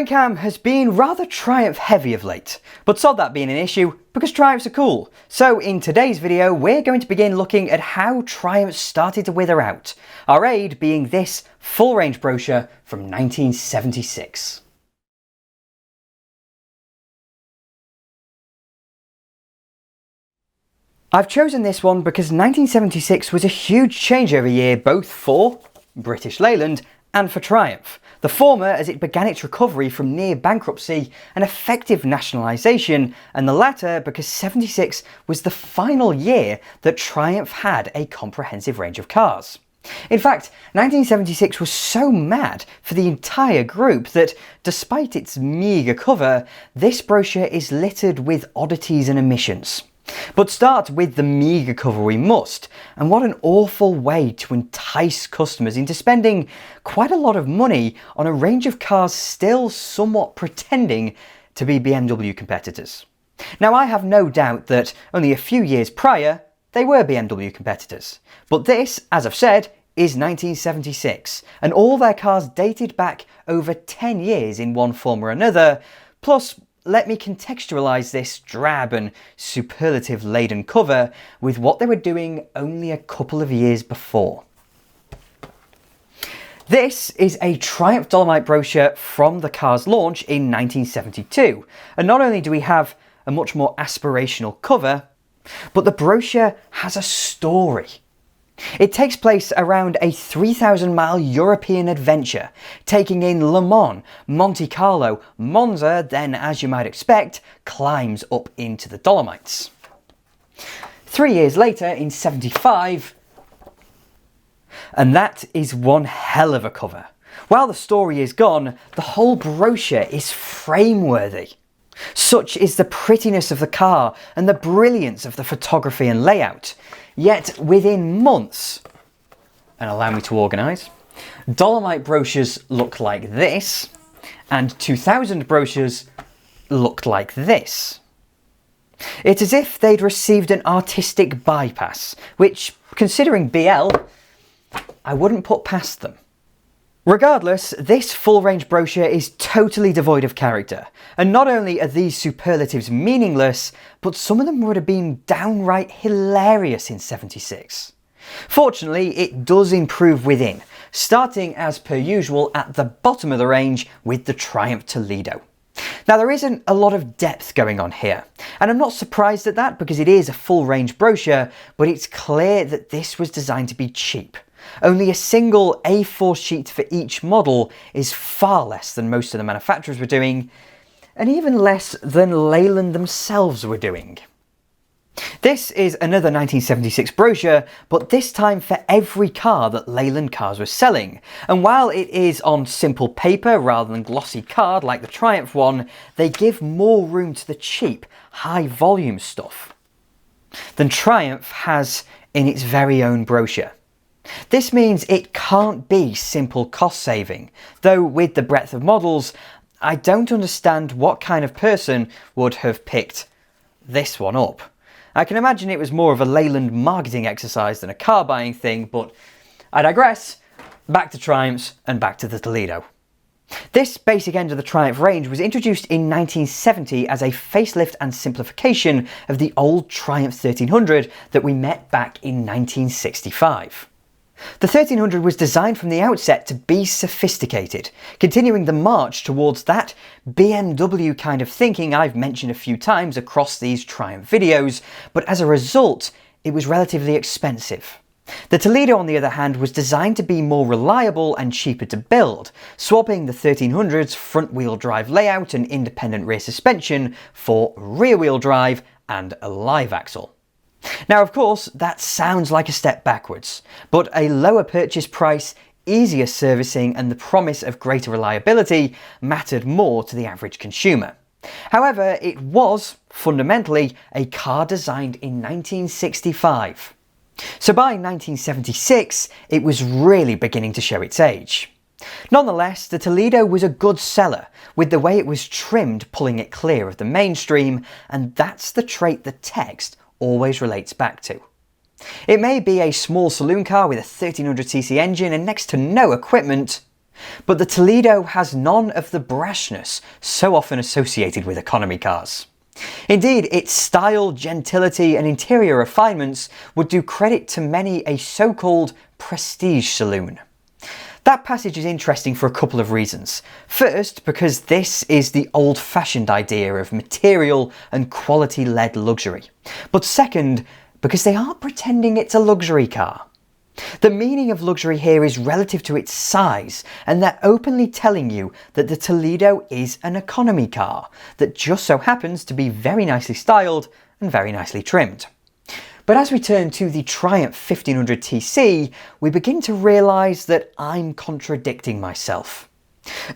Train cam has been rather Triumph heavy of late, but sod that being an issue because Triumphs are cool. So in today's video we're going to begin looking at how Triumphs started to wither out, our aid being this full range brochure from 1976. I've chosen this one because 1976 was a huge changeover year both for British Leyland and for Triumph. The former as it began its recovery from near bankruptcy and effective nationalisation, and the latter because 76 was the final year that Triumph had a comprehensive range of cars. In fact, 1976 was so mad for the entire group that, despite its meagre cover, this brochure is littered with oddities and omissions. But start with the meagre cover we must, and what an awful way to entice customers into spending quite a lot of money on a range of cars still somewhat pretending to be BMW competitors. Now I have no doubt that only a few years prior they were BMW competitors, but this, as I've said, is 1976, and all their cars dated back over 10 years in one form or another, plus let me contextualise this drab and superlative-laden cover with what they were doing only a couple of years before. This is a Triumph Dolomite brochure from the car's launch in 1972, and not only do we have a much more aspirational cover, but the brochure has a story. It takes place around a 3,000-mile European adventure, taking in Le Mans, Monte Carlo, Monza, then as you might expect, climbs up into the Dolomites. 3 years later, in 75, and that is one hell of a cover. While the story is gone, the whole brochure is frame-worthy. Such is the prettiness of the car and the brilliance of the photography and layout. Yet within months, and allow me to organise, Dolomite brochures looked like this, and 2000 brochures looked like this. It's as if they'd received an artistic bypass, which, considering BL, I wouldn't put past them. Regardless, this full-range brochure is totally devoid of character, and not only are these superlatives meaningless, but some of them would have been downright hilarious in 76. Fortunately, it does improve within, starting as per usual at the bottom of the range with the Triumph Toledo. Now there isn't a lot of depth going on here, and I'm not surprised at that because it is a full-range brochure, but it's clear that this was designed to be cheap. Only a single A4 sheet for each model is far less than most of the manufacturers were doing, and even less than Leyland themselves were doing. This is another 1976 brochure, but this time for every car that Leyland cars were selling, and while it is on simple paper rather than glossy card like the Triumph one, they give more room to the cheap, high volume stuff than Triumph has in its very own brochure. This means it can't be simple cost saving, though with the breadth of models, I don't understand what kind of person would have picked this one up. I can imagine it was more of a Leyland marketing exercise than a car buying thing, but I digress. Back to Triumphs and back to the Toledo. This basic end of the Triumph range was introduced in 1970 as a facelift and simplification of the old Triumph 1300 that we met back in 1965. The 1300 was designed from the outset to be sophisticated, continuing the march towards that BMW kind of thinking I've mentioned a few times across these Triumph videos, but as a result, it was relatively expensive. The Toledo, on the other hand, was designed to be more reliable and cheaper to build, swapping the 1300's front-wheel drive layout and independent rear suspension for rear-wheel drive and a live axle. Now of course that sounds like a step backwards, but a lower purchase price, easier servicing and the promise of greater reliability mattered more to the average consumer. However, it was fundamentally a car designed in 1965. So by 1976 it was really beginning to show its age. Nonetheless, the Toledo was a good seller, with the way it was trimmed pulling it clear of the mainstream, and that's the trait the text always relates back to. It may be a small saloon car with a 1300cc engine and next to no equipment, But the Toledo has none of the brashness so often associated with economy cars. Indeed, its style, gentility and interior refinements would do credit to many a so-called prestige saloon. That passage is interesting for a couple of reasons. First, because this is the old-fashioned idea of material and quality-led luxury. But second, because they aren't pretending it's a luxury car. The meaning of luxury here is relative to its size, and they're openly telling you that the Toledo is an economy car that just so happens to be very nicely styled and very nicely trimmed. But as we turn to the Triumph 1500 TC, we begin to realise that I'm contradicting myself.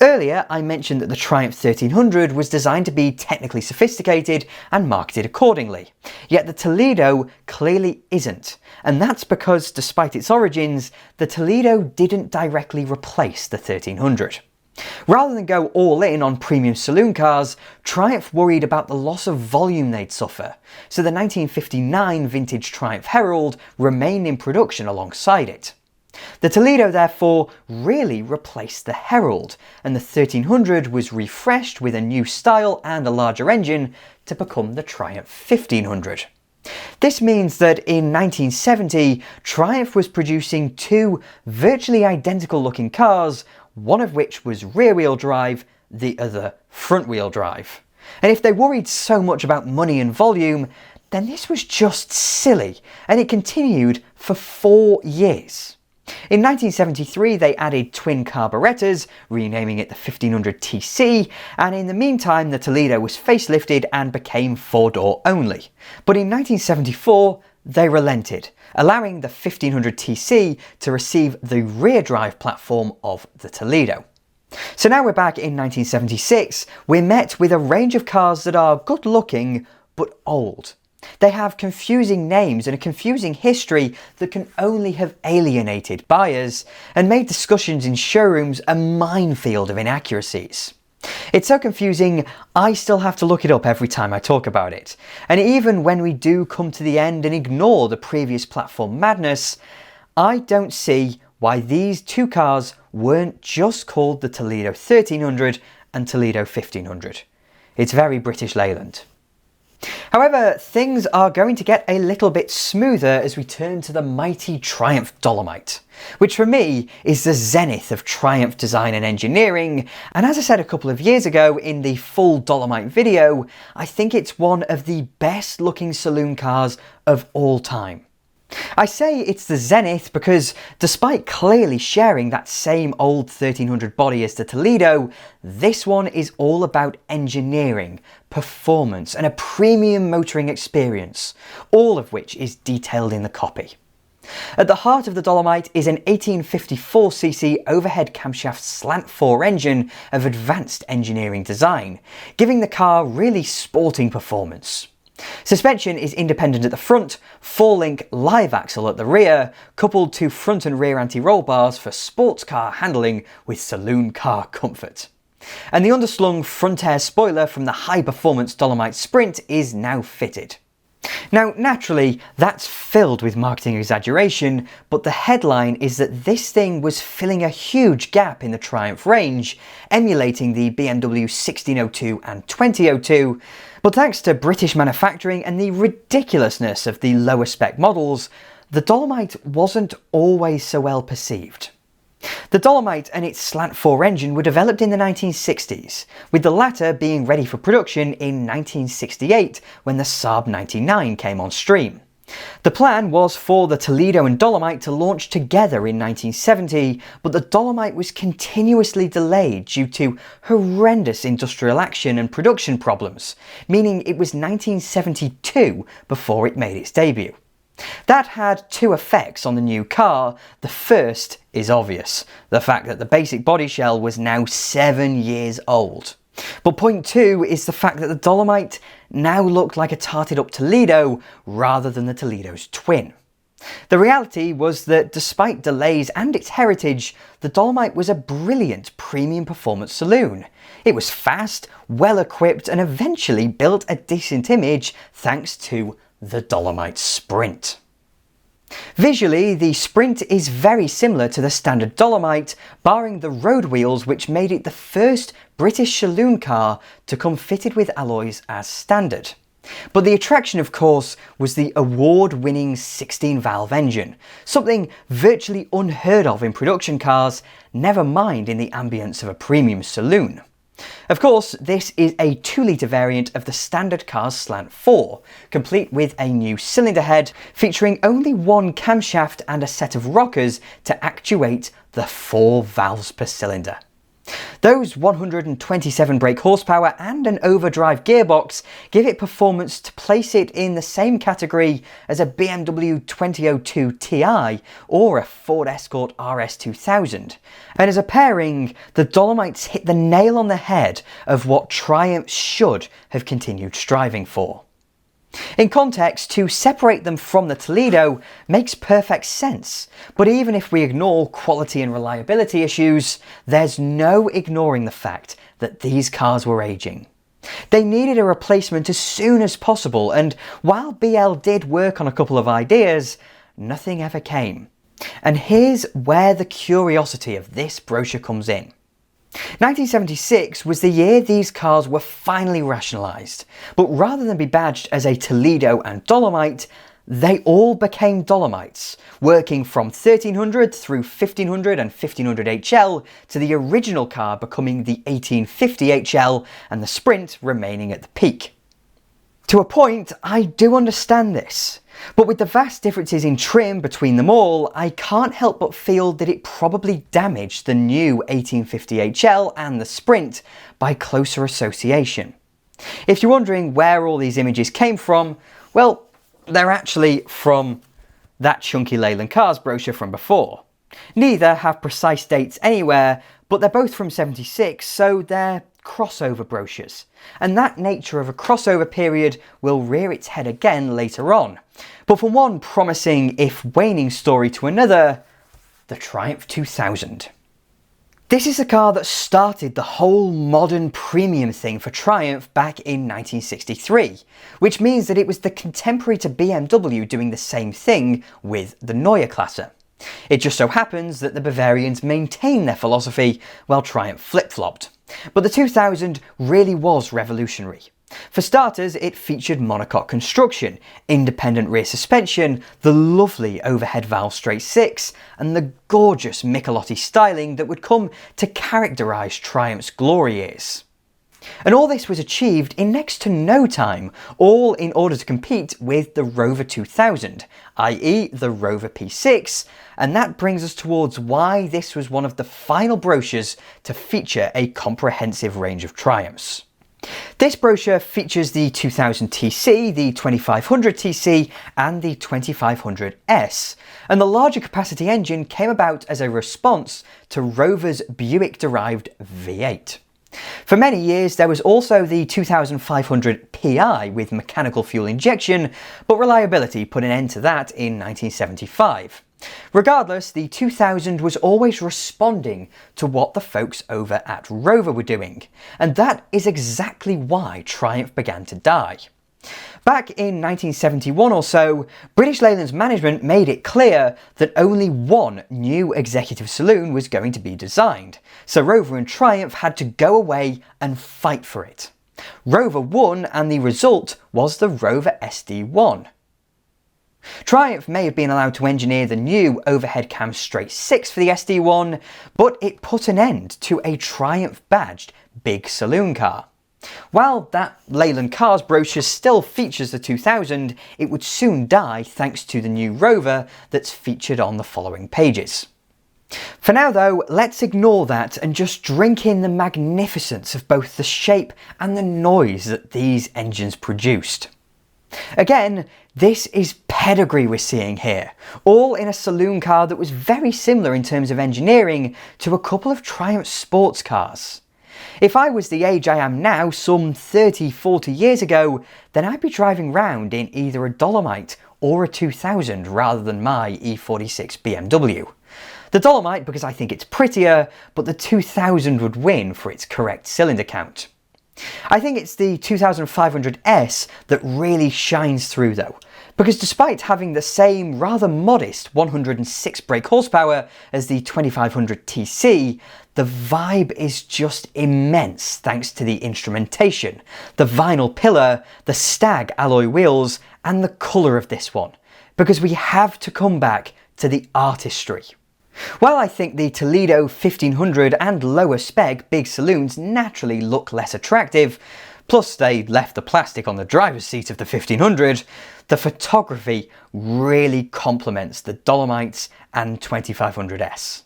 Earlier, I mentioned that the Triumph 1300 was designed to be technically sophisticated and marketed accordingly, yet the Toledo clearly isn't, and that's because, despite its origins, the Toledo didn't directly replace the 1300. Rather than go all in on premium saloon cars, Triumph worried about the loss of volume they'd suffer, so the 1959 vintage Triumph Herald remained in production alongside it. The Toledo therefore really replaced the Herald, and the 1300 was refreshed with a new style and a larger engine to become the Triumph 1500. This means that in 1970, Triumph was producing two virtually identical looking cars, one of which was rear-wheel drive, the other front-wheel drive. And if they worried so much about money and volume, then this was just silly, and it continued for 4 years. In 1973 they added twin carburetors, renaming it the 1500 TC, and in the meantime the Toledo was facelifted and became 4-door only. But in 1974 they relented, allowing the 1500 TC to receive the rear drive platform of the Toledo. So now we're back in 1976, we're met with a range of cars that are good looking but old. They have confusing names and a confusing history that can only have alienated buyers and made discussions in showrooms a minefield of inaccuracies. It's so confusing, I still have to look it up every time I talk about it. And even when we do come to the end and ignore the previous platform madness, I don't see why these two cars weren't just called the Toledo 1300 and Toledo 1500. It's very British Leyland. However, things are going to get a little bit smoother as we turn to the mighty Triumph Dolomite, which for me is the zenith of Triumph design and engineering, and as I said a couple of years ago in the full Dolomite video, I think it's one of the best looking saloon cars of all time. I say it's the zenith because despite clearly sharing that same old 1300 body as the Toledo, this one is all about engineering, performance and a premium motoring experience, all of which is detailed in the copy. At the heart of the Dolomite is an 1854cc overhead camshaft slant 4 engine of advanced engineering design, giving the car really sporting performance. Suspension is independent at the front, 4-link live axle at the rear, coupled to front and rear anti-roll bars for sports car handling with saloon car comfort. And the underslung front air spoiler from the high-performance Dolomite Sprint is now fitted. Now, naturally, that's filled with marketing exaggeration, but the headline is that this thing was filling a huge gap in the Triumph range, emulating the BMW 1602 and 2002, but thanks to British manufacturing and the ridiculousness of the lower spec models, the Dolomite wasn't always so well perceived. The Dolomite and its slant 4 engine were developed in the 1960s, with the latter being ready for production in 1968 when the Saab 99 came on stream. The plan was for the Toledo and Dolomite to launch together in 1970, but the Dolomite was continuously delayed due to horrendous industrial action and production problems, meaning it was 1972 before it made its debut. That had two effects on the new car. The first is obvious, the fact that the basic body shell was now 7 years old. But point two is the fact that the Dolomite now looked like a tarted up Toledo rather than the Toledo's twin. The reality was that despite delays and its heritage, the Dolomite was a brilliant premium performance saloon. It was fast, well equipped and eventually built a decent image thanks to the Dolomite Sprint. Visually, the Sprint is very similar to the standard Dolomite, barring the road wheels, which made it the first British saloon car to come fitted with alloys as standard. But the attraction, of course, was the award-winning 16-valve engine, something virtually unheard of in production cars, never mind in the ambience of a premium saloon. Of course, this is a 2-litre variant of the standard car's Slant 4, complete with a new cylinder head, featuring only one camshaft and a set of rockers to actuate the 4 valves per cylinder. Those 127 brake horsepower and an overdrive gearbox give it performance to place it in the same category as a BMW 2002 Ti or a Ford Escort RS 2000. And as a pairing, the Dolomites hit the nail on the head of what Triumph should have continued striving for. In context, to separate them from the Toledo makes perfect sense, but even if we ignore quality and reliability issues, there's no ignoring the fact that these cars were aging. They needed a replacement as soon as possible, and while BL did work on a couple of ideas, nothing ever came. And here's where the curiosity of this brochure comes in. 1976 was the year these cars were finally rationalised, but rather than be badged as a Toledo and Dolomite, they all became Dolomites, working from 1300 through 1500 and 1500 HL to the original car becoming the 1850 HL and the Sprint remaining at the peak. To a point, I do understand this, but with the vast differences in trim between them all, I can't help but feel that it probably damaged the new 1850 HL and the Sprint by closer association. If you're wondering where all these images came from, well, they're actually from that chunky Leyland Cars brochure from before. Neither have precise dates anywhere, but they're both from 76, so they're crossover brochures, and that nature of a crossover period will rear its head again later on. But from one promising if waning story to another, the Triumph 2000. This is a car that started the whole modern premium thing for Triumph back in 1963, which means that it was the contemporary to BMW doing the same thing with the Neue Klasse. It just so happens that the Bavarians maintained their philosophy while Triumph flip-flopped. But the 2000 really was revolutionary. For starters, it featured monocoque construction, independent rear suspension, the lovely overhead valve straight six, and the gorgeous Michelotti styling that would come to characterise Triumph's glory years. And all this was achieved in next to no time, all in order to compete with the Rover 2000, i.e. the Rover P6, and that brings us towards why this was one of the final brochures to feature a comprehensive range of Triumphs. This brochure features the 2000 TC, the 2500 TC and the 2500S, and the larger capacity engine came about as a response to Rover's Buick-derived V8. For many years there was also the 2500 Pi with mechanical fuel injection, but reliability put an end to that in 1975. Regardless, the 2000 was always responding to what the folks over at Rover were doing, and that is exactly why Triumph began to die. Back in 1971 or so, British Leyland's management made it clear that only one new executive saloon was going to be designed, so Rover and Triumph had to go away and fight for it. Rover won, and the result was the Rover SD1. Triumph may have been allowed to engineer the new overhead cam straight 6 for the SD1, but it put an end to a Triumph badged big saloon car. While that Leyland Cars brochure still features the 2000, it would soon die thanks to the new Rover that's featured on the following pages. For now though, let's ignore that and just drink in the magnificence of both the shape and the noise that these engines produced. Again, this is pedigree we're seeing here, all in a saloon car that was very similar in terms of engineering to a couple of Triumph sports cars. If I was the age I am now, some 30-40 years ago, then I'd be driving round in either a Dolomite or a 2000 rather than my E46 BMW. The Dolomite because I think it's prettier, but the 2000 would win for its correct cylinder count. I think it's the 2500S that really shines through though, Because despite having the same rather modest 106 brake horsepower as the 2500 TC, the vibe is just immense thanks to the instrumentation, the vinyl pillar, the Stag alloy wheels, and the colour of this one. Because we have to come back to the artistry. While I think the Toledo 1500 and lower spec big saloons naturally look less attractive, plus they left the plastic on the driver's seat of the 1500, the photography really complements the Dolomites and 2500S.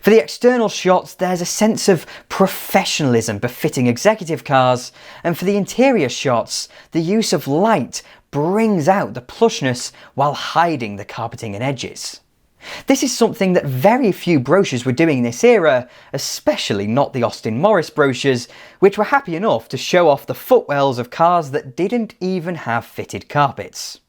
For the external shots, there's a sense of professionalism befitting executive cars, and for the interior shots, the use of light brings out the plushness while hiding the carpeting and edges. This is something that very few brochures were doing in this era, especially not the Austin Morris brochures, which were happy enough to show off the footwells of cars that didn't even have fitted carpets.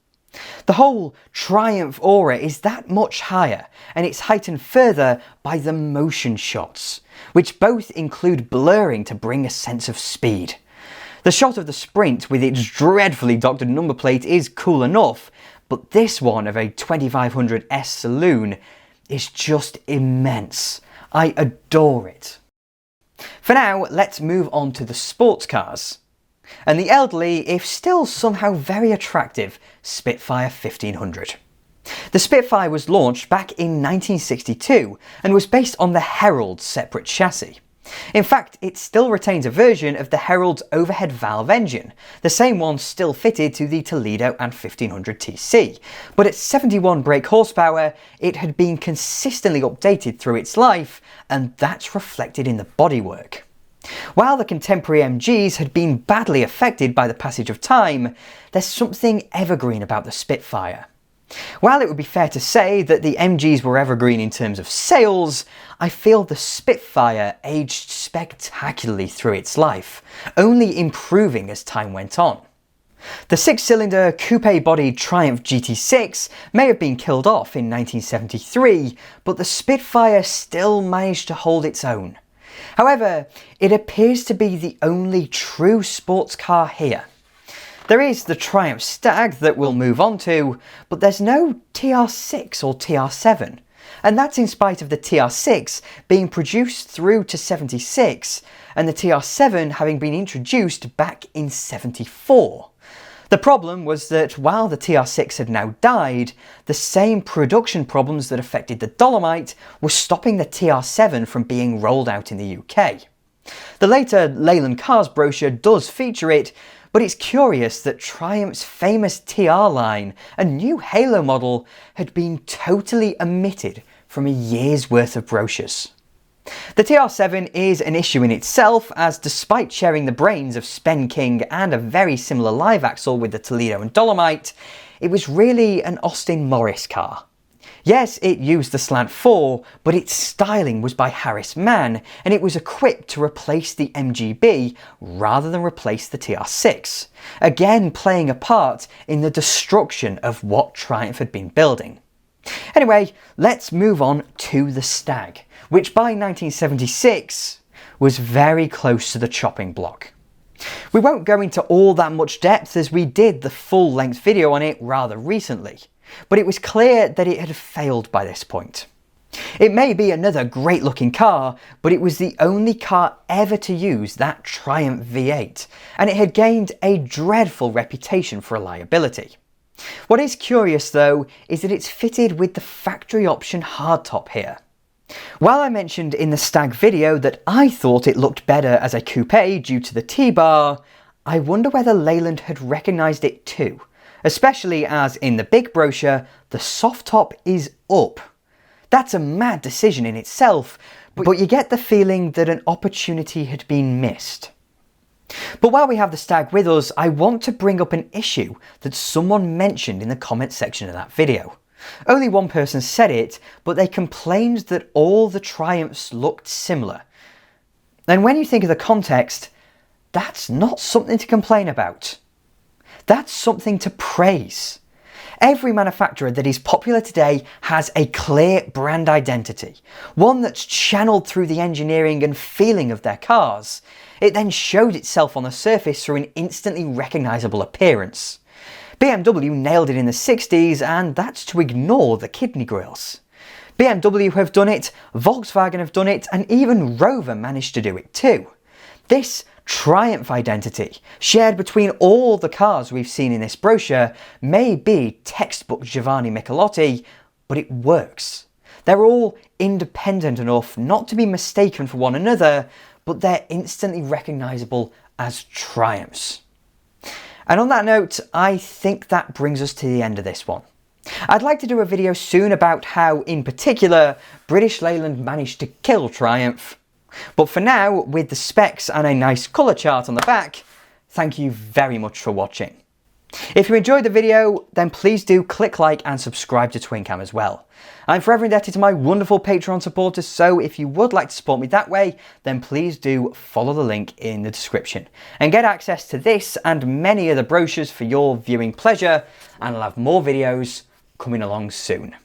The whole Triumph aura is that much higher, and it's heightened further by the motion shots, which both include blurring to bring a sense of speed. The shot of the Sprint with its dreadfully doctored number plate is cool enough, but this one of a 2500S saloon is just immense. I adore it. For now, let's move on to the sports cars. And the elderly, if still somehow very attractive, Spitfire 1500. The Spitfire was launched back in 1962 and was based on the Herald's separate chassis. In fact, it still retains a version of the Herald's overhead valve engine, the same one still fitted to the Toledo and 1500 TC, but at 71 brake horsepower, it had been consistently updated through its life, and that's reflected in the bodywork. While the contemporary MGs had been badly affected by the passage of time, there's something evergreen about the Spitfire. While it would be fair to say that the MGs were evergreen in terms of sales, I feel the Spitfire aged spectacularly through its life, only improving as time went on. The six-cylinder coupe-bodied Triumph GT6 may have been killed off in 1973, but the Spitfire still managed to hold its own. However, it appears to be the only true sports car here. There is the Triumph Stag that we'll move on to, but there's no TR6 or TR7, and that's in spite of the TR6 being produced through to 76 and the TR7 having been introduced back in 74. The problem was that while the TR6 had now died, the same production problems that affected the Dolomite were stopping the TR7 from being rolled out in the UK. The later Leyland Cars brochure does feature it, but it's curious that Triumph's famous TR line, a new Halo model, had been totally omitted from a year's worth of brochures. The TR7 is an issue in itself, as despite sharing the brains of Spen King and a very similar live axle with the Toledo and Dolomite, it was really an Austin Morris car. Yes, it used the Slant 4, but its styling was by Harris Mann, and it was equipped to replace the MGB rather than replace the TR6, again playing a part in the destruction of what Triumph had been building. Anyway, let's move on to the Stag, which by 1976 was very close to the chopping block. We won't go into all that much depth as we did the full-length video on it rather recently, but it was clear that it had failed by this point. It may be another great looking car, but it was the only car ever to use that Triumph V8, and it had gained a dreadful reputation for reliability. What is curious though is that it's fitted with the factory option hardtop here. While I mentioned in the Stag video that I thought it looked better as a coupe due to the T-bar, I wonder whether Leyland had recognised it too, especially as in the big brochure the soft top is up. That's a mad decision in itself, but you get the feeling that an opportunity had been missed. But while we have the Stag with us, I want to bring up an issue that someone mentioned in the comment section of that video. Only one person said it, but they complained that all the Triumphs looked similar. And when you think of the context, that's not something to complain about. That's something to praise. Every manufacturer that is popular today has a clear brand identity, one that's channeled through the engineering and feeling of their cars. It then showed itself on the surface through an instantly recognisable appearance. BMW nailed it in the 60s, and that's to ignore the kidney grills. BMW have done it, Volkswagen have done it, and even Rover managed to do it too. This Triumph identity, shared between all the cars we've seen in this brochure, may be textbook Giovanni Michelotti, but it works. They're all independent enough not to be mistaken for one another, but they're instantly recognisable as Triumphs. And on that note, I think that brings us to the end of this one. I'd like to do a video soon about how, in particular, British Leyland managed to kill Triumph. But for now, with the specs and a nice colour chart on the back, thank you very much for watching. If you enjoyed the video, then please do click like and subscribe to TwinCam as well. I'm forever indebted to my wonderful Patreon supporters, so if you would like to support me that way, then please do follow the link in the description and get access to this and many other brochures for your viewing pleasure, and I'll have more videos coming along soon.